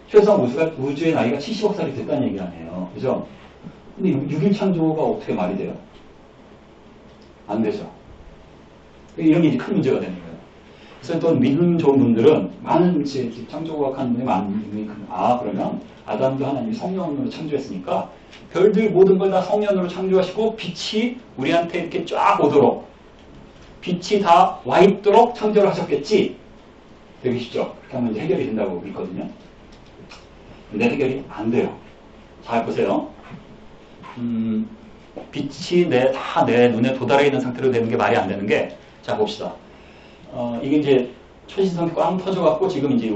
최소한 우주의 나이가 70억 살이 됐다는 얘기 아니에요. 그죠? 근데 6일 창조가 어떻게 말이 돼요? 안 되죠. 이런 게 이제 큰 문제가 되는 거예요. 그래서 또 믿음 좋은 분들은 많은 창조과학하는 분이 많은 분이 그러면 아담도 하나님이 성령으로 창조했으니까 별들 모든 걸 다 성령으로 창조하시고 빛이 우리한테 이렇게 쫙 오도록 빛이 다 와 있도록 창조를 하셨겠지. 되게 쉽죠. 그렇게 하면 이제 해결이 된다고 믿거든요. 근데 해결이 안 돼요. 잘 보세요. 빛이 다 내 눈에 도달해 있는 상태로 되는 게 말이 안 되는 게, 자 봅시다. 이게 이제 초신성이 꽝 터져갖고 지금 이제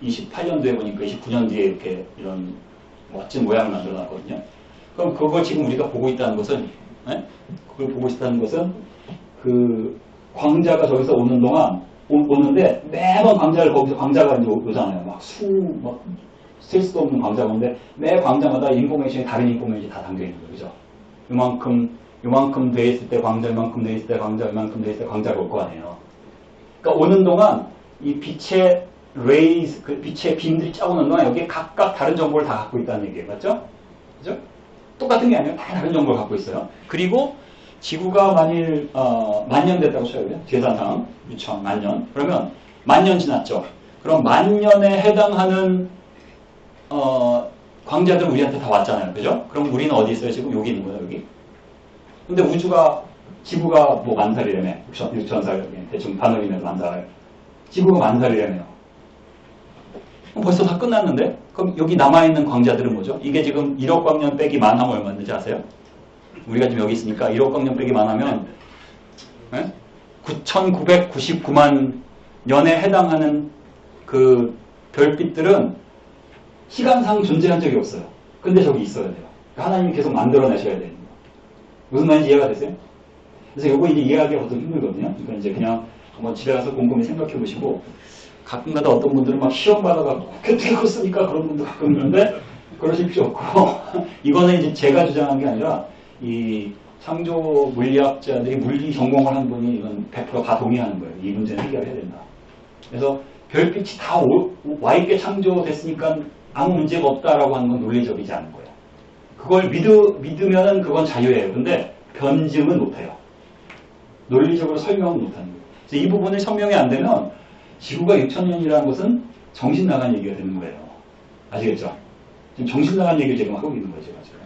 28년도에 보니까 29년 뒤에 이렇게 이런 멋진 모양을 만들어 놨거든요. 그럼 그걸 지금 우리가 보고 있다는 것은, 그걸 보고 있다는 것은 그 광자가 저기서 오는 동안 오는데 매번 광자가 이제 오잖아요. 막 셀 수도 없는 광자가 오는데 매 광자마다 인포메이션이 다른 인포메이션이 다 담겨 있는 거죠. 그죠? 요만큼 돼 있을 때 광자, 요만큼 돼 있을 때 광자, 요만큼 돼 있을 때 광자가 올 거 아니에요. 그러니까 오는 동안 이 빛의 레이즈, 그 빛의 빔들이 쫙 오는 동안 여기에 각각 다른 정보를 다 갖고 있다는 얘기예요. 맞죠? 그죠? 똑같은 게 아니라 다 다른 정보를 갖고 있어요. 그리고 지구가 만일 만년 됐다고 쳐요. 계산상 유천 만년. 그러면 만년 지났죠. 그럼 만년에 해당하는 광자들은 우리한테 다 왔잖아요. 그죠? 그럼 우리는 어디 있어요? 지금 여기 있는 거예요. 여기. 근데 지구가 뭐 만살이라며. 6천살, 대충 반응이면 만살. 지구가 만살이라며. 벌써 다 끝났는데? 그럼 여기 남아있는 광자들은 뭐죠? 이게 지금 1억 광년 빼기 만하면 얼마인지 아세요? 우리가 지금 여기 있으니까 1억 광년 빼기 만하면 9,999만 년에 해당하는 그 별빛들은 시간상 존재한 적이 없어요. 근데 저기 있어야 돼요. 하나님이 계속 만들어내셔야 되는 거예요. 무슨 말인지 이해가 되세요? 그래서 이거 이제 이해하기가 보통 힘들거든요. 그러니까 이제 그냥 한번 집에 가서 곰곰이 생각해 보시고, 가끔가다 어떤 분들은 막 시험 받아가지고 어떻게 컸으니까 그런 분도 가끔 있는데 그러실 필요 없고 이거는 이제 제가 주장한 게 아니라 이 창조 물리학자들이 물리 전공을 한 분이 이건 100% 다 동의하는 거예요. 이 문제는 해결해야 된다. 그래서 별빛이 다 와 있게 창조됐으니까 아무 문제가 없다라고 하는 건 논리적이지 않은 거예요. 그걸 믿으면은 그건 자유예요. 근데 변증은 못해요. 논리적으로 설명은 못하는 거예요. 그래서 이 부분을 설명이 안 되면 지구가 6천년이라는 것은 정신 나간 얘기가 되는 거예요. 아시겠죠? 지금 정신 나간 얘기를 지금 하고 있는 거죠. 지금.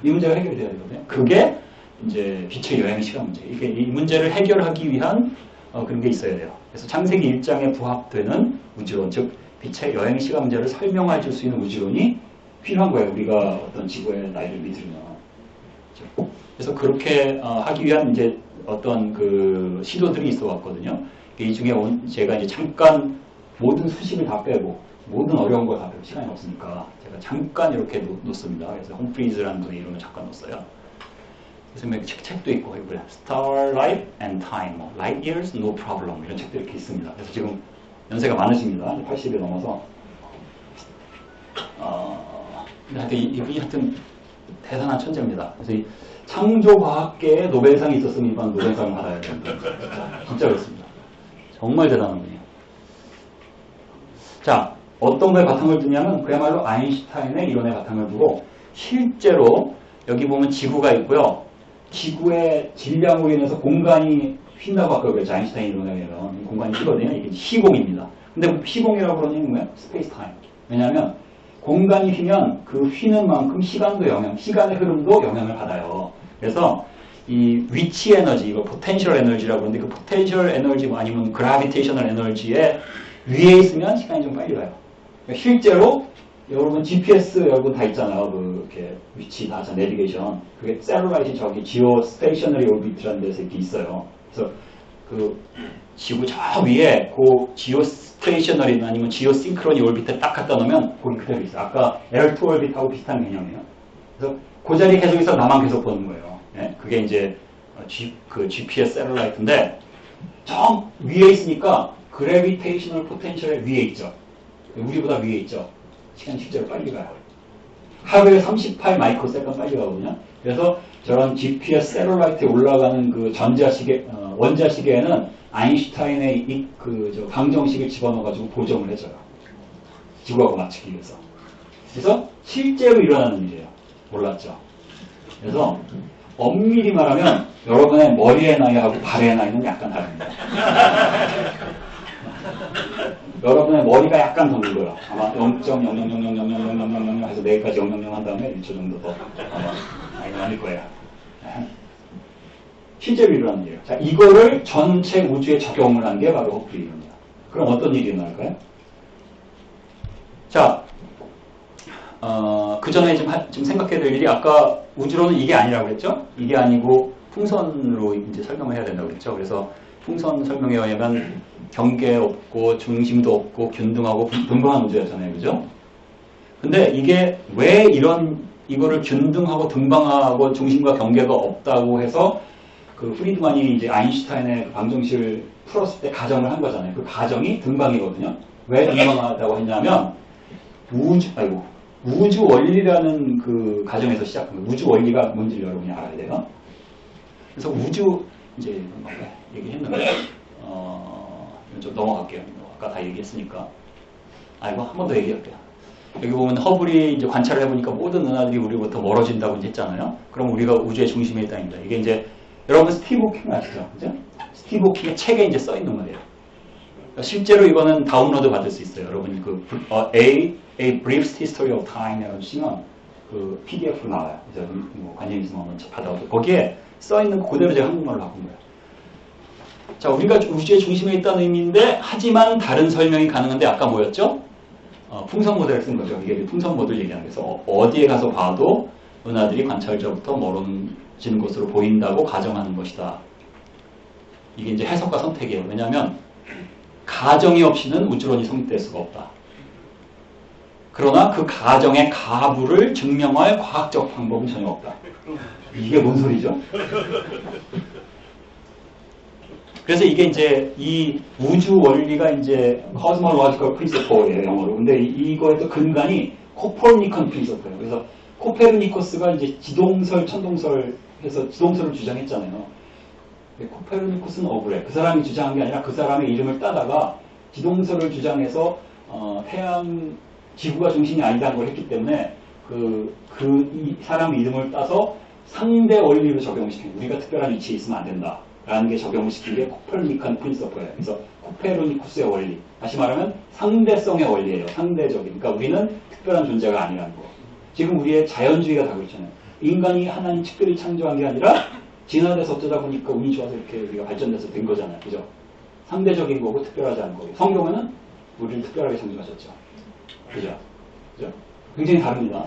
이 문제가 해결돼야 되거든요. 그게 이제 빛의 여행 시간 문제. 이게 이 문제를 해결하기 위한 그런 게 있어야 돼요. 그래서 창세기 1장에 부합되는 우주론, 즉 빛의 여행 시간 문제를 설명해 줄 수 있는 우주론이 필요한 거예요. 우리가 어떤 지구의 나이를 믿으면. 그래서 그렇게 하기 위한 이제 어떤 그 시도들이 있어 왔거든요. 이 중에 제가 이제 잠깐 모든 수식을 다 빼고 모든 어려운 거 다 빼고 시간이 없으니까 제가 잠깐 이렇게 놓습니다. 그래서 홈프리즈라는 분의 이름을 잠깐 놓았어요. 그래서 책도 있고 Starlight and Time, Light Years, No Problem 이런 책도 이렇게 있습니다. 그래서 지금 연세가 많으십니다. 80이 넘어서 근데 이분이 하여튼 대단한 천재입니다. 그래서 이 창조과학계에 노벨상이 있었으면 이번 노벨상을 받아야 됩니다. 진짜 그렇습니다. 정말 대단한 분이에요. 자, 어떤 거에 바탕을 두냐면 그야말로 아인슈타인의 이론에 바탕을 두고 실제로 여기 보면 지구가 있고요. 지구의 질량으로 인해서 공간이 휜다고 아까 그랬죠. 아인슈타인 이론에 의하면 공간이 휘거든요. 이게 시공입니다. 근데 시공이라고 그러는 게 뭐예요? 스페이스 타임. 왜냐하면 공간이 휘면 그 휘는 만큼 시간도 시간의 흐름도 영향을 받아요. 그래서 이 위치 에너지, 이거 포텐셜 에너지라고 그러는데 그 포텐셜 에너지 뭐 아니면 그라비테이셔널 에너지에 위에 있으면 시간이 좀 빨리 가요. 그러니까 실제로 여러분 GPS 여러분 다 있잖아요. 그 이렇게 위치 다 내비게이션. 그게 셀룰라이트 저기 지오 스테이셔너리 오비트라는 데서 이렇게 있어요. 그래서 그 지구 저 위에 그 지오 스테이셔너리 아니면 지오 싱크로니 오비트에 딱 갖다 놓으면 거기 그대로 있어요. 아까 L2 오비트하고 비슷한 개념이에요. 그래서 그 자리에 계속 있어 나만 계속 보는 거예요. 네? 그게 이제 그 GPS 셀룰라이트인데 저 위에 있으니까 그래비테이셔널 포텐셜의 위에 있죠. 우리보다 위에 있죠. 시간이 실제로 빨리 가요. 하루에 38 마이크로세컨드 빨리 가거든요. 그래서 저런 GPS 셀룰라이트에 올라가는 그 전자시계, 원자시계에는 아인슈타인의 저 방정식을 집어넣어가지고 보정을 해줘요. 지구하고 맞추기 위해서. 그래서 실제로 일어나는 일이에요. 몰랐죠. 그래서 엄밀히 말하면 여러분의 머리의 나이하고 발의 나이는 약간 다릅니다. 여러분의 머리가 약간 더 늙어요. 아마 0.0000000000 해서 4개까지 000 한 다음에 1초 정도 더 아마 나이가 많을 거예요. 실제로 일어나는 일이에요. 자, 이거를 전체 우주에 적용을 한 게 바로 허플 이론입니다. 그럼 어떤 일이 일어날까요? 자, 그 전에 좀 생각해야 될 일이 아까 우주론은 이게 아니라고 그랬죠? 이게 아니고 풍선으로 이제 설명을 해야 된다고 그랬죠? 그래서 풍선 설명에 의하면 경계 없고 중심도 없고 균등하고 등방한 우주였잖아요. 그죠? 근데 이게 왜 이거를 균등하고 등방하고 중심과 경계가 없다고 해서 그 프리드만이 이제 아인슈타인의 그 방정식을 풀었을 때 가정을 한 거잖아요. 그 가정이 등방이거든요. 왜 등방하다고 했냐면 우주 원리라는 그 가정에서 시작한 거예요. 우주 원리가 뭔지를 여러분이 알아야 돼요. 그래서 우주 이제 얘기했는데 좀 넘어갈게요. 아까 다 얘기했으니까. 이거 한 번 더 얘기할게요. 여기 보면 허블이 이제 관찰을 해보니까 모든 은하들이 우리부터 멀어진다고 이제 했잖아요. 그럼 우리가 우주의 중심에 있다입니다. 이게 이제 여러분 스티브 호킹 아시죠? 그죠? 스티브 호킹의 책에 이제 써 있는 거예요. 실제로 이거는 다운로드 받을 수 있어요. 여러분이 A Brief History of Time이라고 치면 그 PDF로 나와요. 그래서 뭐 관심 있으면 한번 받아보세요. 거기에 써 있는 그대로 제가 한국말로 바꾼 거예요. 자, 우리가 우주의 중심에 있다는 의미인데 하지만 다른 설명이 가능한데 아까 뭐였죠? 풍선 모델을 쓴 거죠. 이게 풍선 모델 얘기하는 거예요. 어디에 가서 봐도 은하들이 관찰자부터 멀어지는 것으로 보인다고 가정하는 것이다. 이게 이제 해석과 선택이에요. 왜냐하면 가정이 없이는 우주론이 성립될 수가 없다. 그러나 그 가정의 가부를 증명할 과학적 방법은 전혀 없다. 이게 뭔 소리죠? 그래서 이게 이제 이 우주 원리가 이제 cosmological principle이에요, 영어로. 근데 이거의 또 근간이 코퍼니컨 프린서플이에요. 그래서 코페르니쿠스가 이제 지동설, 천동설 해서 지동설을 주장했잖아요. 코페르니쿠스는 억울해. 그 사람이 주장한 게 아니라 그 사람의 이름을 따다가 지동설을 주장해서 지구가 중심이 아니다는 걸 했기 때문에 이 사람 이름을 따서 상대 원리로 적용시키는 우리가 특별한 위치에 있으면 안 된다. 라는 게 적용을 시킨 게 코페르니칸 프린서플이에요. 그래서 코페르니쿠스의 원리. 다시 말하면 상대성의 원리예요. 상대적인. 그러니까 우리는 특별한 존재가 아니라는 거. 지금 우리의 자연주의가 다 그렇잖아요. 인간이 하나님 특별히 창조한 게 아니라 진화돼서 어쩌다 보니까 운이 좋아서 이렇게 우리가 발전돼서 된 거잖아요. 그죠? 상대적인 거고 특별하지 않은 거고. 성경에는 우리를 특별하게 창조하셨죠. 그죠? 그죠? 굉장히 다릅니다.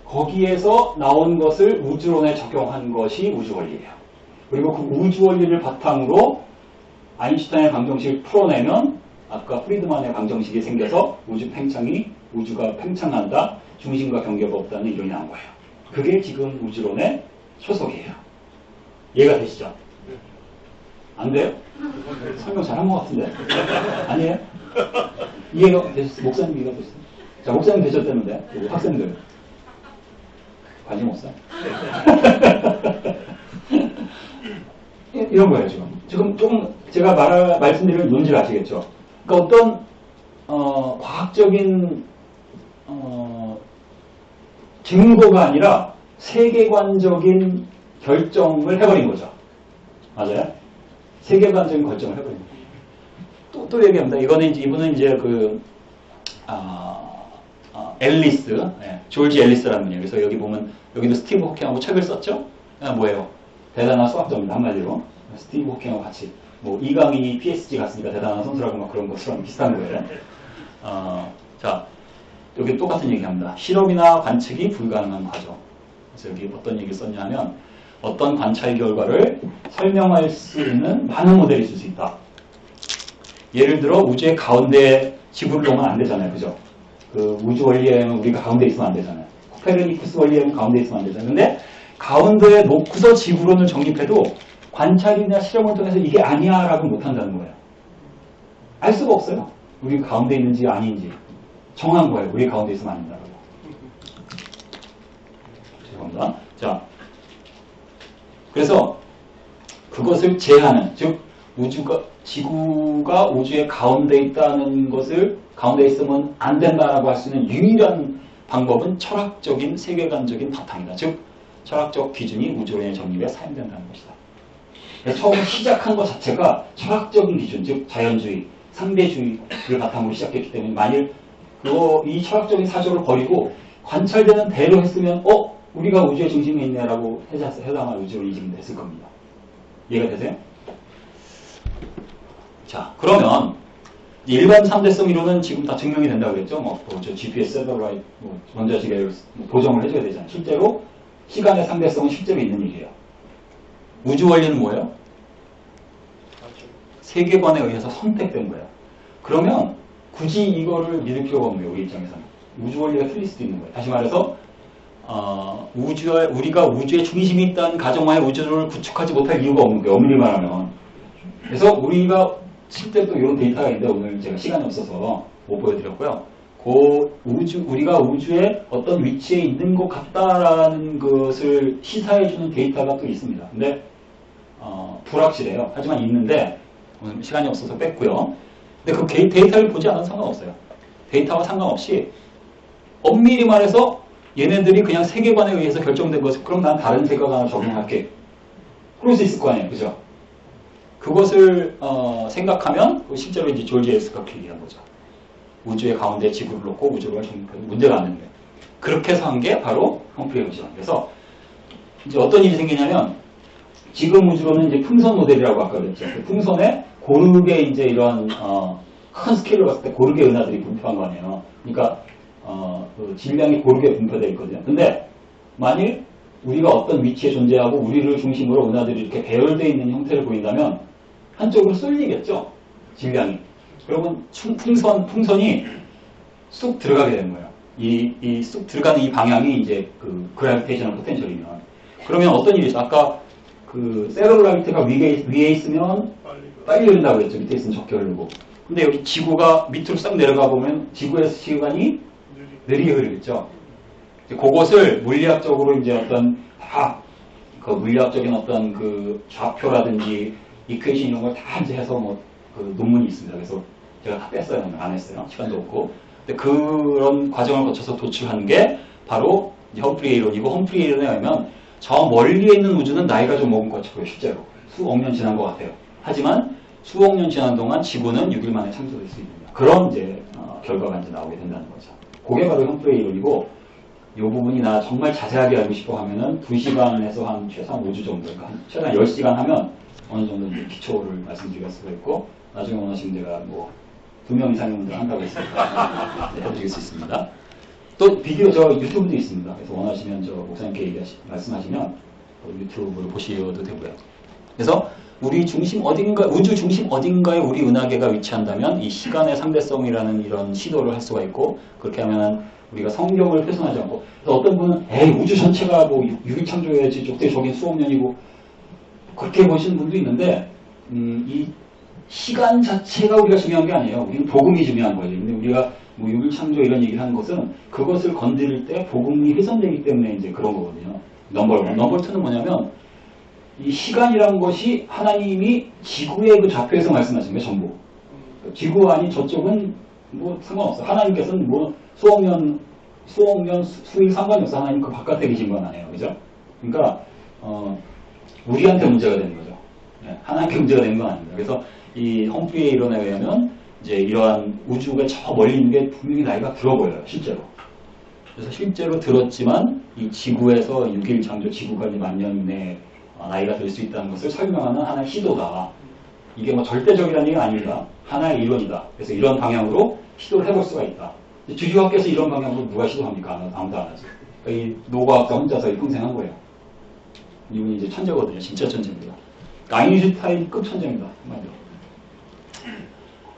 거기에서 나온 것을 우주론에 적용한 것이 우주 원리예요. 그리고 그 우주 원리를 바탕으로 아인슈타인의 방정식을 풀어내면 아까 프리드만의 방정식이 생겨서 우주가 팽창한다, 중심과 경계가 없다는 이론이 나온 거예요. 그게 지금 우주론의 초석이에요. 이해가 되시죠? 안 돼요? 설명 잘한 것 같은데? 아니에요? 이해가 되셨어요? 목사님 이해가 되셨어요? 자, 목사님 되셨다는데, 학생들. 관심 없어요? 이런 거예요, 지금 조금 제가 말씀드리는 논지를 아시겠죠? 그러니까 어떤, 과학적인, 증거가 아니라 세계관적인 결정을 해버린 거죠. 맞아요? 세계관적인 결정을 해버린 거죠. 또 얘기합니다. 이분은 이제 앨리스, 조지 앨리스라는 분이에요. 그래서 여기 보면, 여기도 스티브 호킹하고 책을 썼죠? 뭐예요? 대단한 수학자입니다. 한마디로. 스티브 호킹하고 같이. 뭐, 이강인이 PSG 갔으니까 대단한 선수라고 막 그런 것처럼 비슷한 거예요. 자, 여기 똑같은 얘기 합니다. 실험이나 관측이 불가능한 과정. 그래서 여기 어떤 얘기를 썼냐 하면, 어떤 관찰 결과를 설명할 수 있는 많은 모델이 있을 수 있다. 예를 들어, 우주의 가운데 지구를 놓으면 안 되잖아요. 그죠? 그 우주 원리에는 우리가 가운데 있으면 안 되잖아요. 코페르니쿠스 원리에는 가운데 있으면 안 되잖아요. 근데 가운데에 놓고서 지구론을 정립해도 관찰이나 실험을 통해서 이게 아니야 라고 못한다는 거예요. 알 수가 없어요. 우리가 가운데 있는지 아닌지. 정한 거예요. 우리 가운데 있으면 안 된다고. 죄송합니다. 자, 그래서 그것을 제하는, 즉 지구가 우주의 가운데 있다는 것을 가운데 있으면 안 된다라고 할 수 있는 유일한 방법은 철학적인 세계관적인 바탕이다. 즉 철학적 기준이 우주론의 정립에 사용된다는 것이다. 처음 시작한 것 자체가 철학적인 기준, 즉 자연주의, 상대주의를 바탕으로 시작했기 때문에 만일 이 철학적인 사조를 버리고 관찰되는 대로 했으면 우리가 우주의 중심에 있네라고 해당할 우주론이 지금 됐을 겁니다. 이해가 되세요? 자, 그러면 일반 3대성 이론은 지금 다 증명이 된다고 그랬죠? 저 GPS 세더라이트, 원자지계를 보정을 해줘야 되잖아요. 실제로 시간의 상대성은 실제로 있는 일이에요. 우주 원리는 뭐예요? 세계관에 의해서 선택된 거예요. 그러면 굳이 이거를 믿을 필요가 없는 거예요. 우리 입장에서는. 우주 원리가 틀릴 수도 있는 거예요. 다시 말해서 우리가 우주의 중심이 있다는 가정하에 우주를 구축하지 못할 이유가 없는 거예요. 엄밀히 말하면. 그래서 우리가 실제 또 이런 데이터가 있는데 오늘 제가 시간이 없어서 못 보여드렸고요. 우리가 우주의 어떤 위치에 있는 것 같다라는 것을 시사해주는 데이터가 또 있습니다. 근데 불확실해요. 하지만 있는데 오늘 시간이 없어서 뺐고요. 근데 그 데이터를 보지 않아도 상관없어요. 데이터와 상관없이 엄밀히 말해서 얘네들이 그냥 세계관에 의해서 결정된 것을 그럼 난 다른 세계관을 적용할게. 그럴 수 있을 거 아니에요. 그죠? 그것을 생각하면 실제로 이제 졸지 앨리스가 얘기한 거죠. 우주의 가운데 지구를 놓고 우주를 정립해도 문제가 안 되는 거예요. 그렇게 해서 한 게 바로 험프리의 우주론. 그래서 이제 어떤 일이 생기냐면 지금 우주론은 이제 풍선 모델이라고 아까 그랬죠. 그 풍선에 고르게 이제 이런 큰 스케일로 봤을 때 고르게 은하들이 분포한 거 아니에요. 그러니까 그 질량이 고르게 분포되어 있거든요. 근데 만일 우리가 어떤 위치에 존재하고 우리를 중심으로 은하들이 이렇게 배열되어 있는 형태를 보인다면 한쪽으로 쏠리겠죠. 질량이. 그러면 풍선이 쑥 들어가게 되는 거예요. 이 쑥 들어가는 이 방향이 이제 그 그래비테이셔널 포텐셜이면. 그러면 어떤 일이 있어? 아까 그 세럴라이트가 위에 있으면 빨리 흐른다고 했죠. 밑에 있으면 적게 흐르고. 근데 여기 지구가 밑으로 싹 내려가 보면 지구에서 시간이 느리게 흐르겠죠. 그것을 물리학적으로 이제 어떤 그 물리학적인 어떤 그 좌표라든지 이퀘이션 이런 걸 다 이제 해서 그 논문이 있습니다. 그래서 제가 다 뺐어요. 안 했어요. 시간도 없고. 근데 그런 과정을 거쳐서 도출한 게 바로 험프리의 이론이고 험프리의 이론에 의하면 저 멀리에 있는 우주는 나이가 좀 먹은 것 같고요. 실제로. 수억 년 지난 것 같아요. 하지만 수억 년 지난 동안 지구는 6일 만에 창조될 수 있는 그런 이제 결과가 이제 나오게 된다는 거죠. 그게 바로 험프리의 이론이고 이 부분이 나 정말 자세하게 알고 싶어 하면은 2시간에서 한 최소한 5주 정도, 그러니까 최소한 10시간 하면 어느 정도 이제 기초를 말씀드릴 수가 있고 나중에 원하시면 제가 2명 이상의 분들 한다고 했으니까 네, 해드릴 수 있습니다. 또 비디오 저 유튜브도 있습니다. 그래서 원하시면 저 목사님께 말씀하시면 유튜브를 보셔도 되고요. 그래서 우리 중심 어딘가, 우주 중심 어딘가에 우리 은하계가 위치한다면 이 시간의 상대성이라는 이런 시도를 할 수가 있고 그렇게 하면은 우리가 성경을 훼손하지 않고 그래서 어떤 분은 우주 전체가 6일 창조해야지 어떻게 저긴 수억 년이고 그렇게 보시는 분도 있는데 이 시간 자체가 우리가 중요한 게 아니에요. 우리는 복음이 중요한 거예요. 근데 우리가 6일 창조 이런 얘기를 하는 것은 그것을 건드릴 때 복음이 훼손되기 때문에 이제 그런 거거든요. 넘버 1. 넘버 2는 뭐냐면 이 시간이라는 것이 하나님이 지구의 그 좌표에서 말씀하신 거예요. 전부. 지구 아닌 저쪽은 상관없어. 하나님께서는 수억 년, 수일 상관이 없어. 하나님 그 바깥에 계신 건 아니에요. 그죠? 그러니까 우리한테 문제가 되는 거죠. 네, 하나님께 문제가 되는 건 아닙니다. 그래서 이 험프리의 이론에 의하면 이제 이러한 우주가 저 멀리 있는 게 분명히 나이가 들어 보여요, 실제로. 그래서 실제로 들었지만 이 지구에서 6일 창조 지구가 이제 만년 이내 나이가 될 수 있다는 것을 설명하는 하나의 시도다. 이게 뭐 절대적이라는 얘기가 아닙니다. 하나의 이론이다. 그래서 이런 방향으로 시도를 해볼 수가 있다. 주류학계에서 이런 방향으로 누가 시도합니까? 아무도 안 하죠. 그러니까 이 노과학자 혼자서 평생 한 거예요. 이분이 이제 천재거든요. 진짜 천재입니다. 아인슈타인급 천재입니다. 한마디로.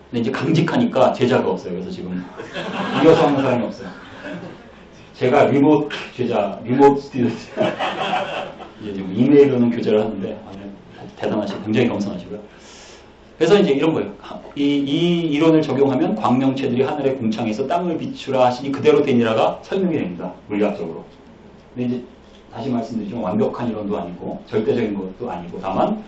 근데 이제 강직하니까 제자가 없어요. 그래서 지금 이어서 하는 사람이 없어요. 제가 리모트 제자, 리모트 스튜던트 이제 지금 이메일로는 교제를 하는데 대단하시고 굉장히 겸손하시고요. 그래서 이제 이런 거예요. 이 이론을 적용하면 광명체들이 하늘의 궁창에서 땅을 비추라 하시니 그대로 되니라가 설명이 됩니다. 물리학적으로. 근데 이제 다시 말씀드리지만 완벽한 이론도 아니고 절대적인 것도 아니고 다만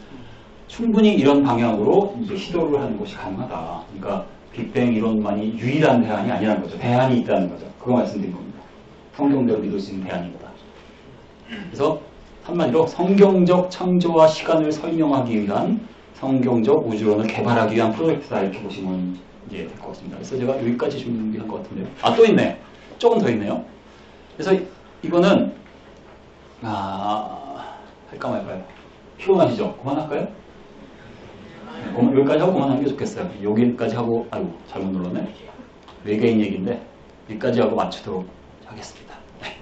충분히 이런 방향으로 이제 시도를 하는 것이 가능하다. 그러니까 빅뱅 이론만이 유일한 대안이 아니라는 거죠. 대안이 있다는 거죠. 그거 말씀드린 겁니다. 성경대로 믿을 수 있는 대안이다. 그래서 한마디로 성경적 창조와 시간을 설명하기 위한 성경적 우주론을 개발하기 위한 프로젝트다 이렇게 보시면 이제 될 것 같습니다. 그래서 제가 여기까지 준비한 것 같은데요. 아, 또 있네. 조금 더 있네요. 그래서 이거는 할까 말까요? 피곤하시죠? 그만할까요? 네, 여기까지 하고 그만하는 게 좋겠어요. 여기까지 하고 아이고 잘못 눌렀네. 외계인 얘기인데 여기까지 하고 마치도록 하겠습니다. 네.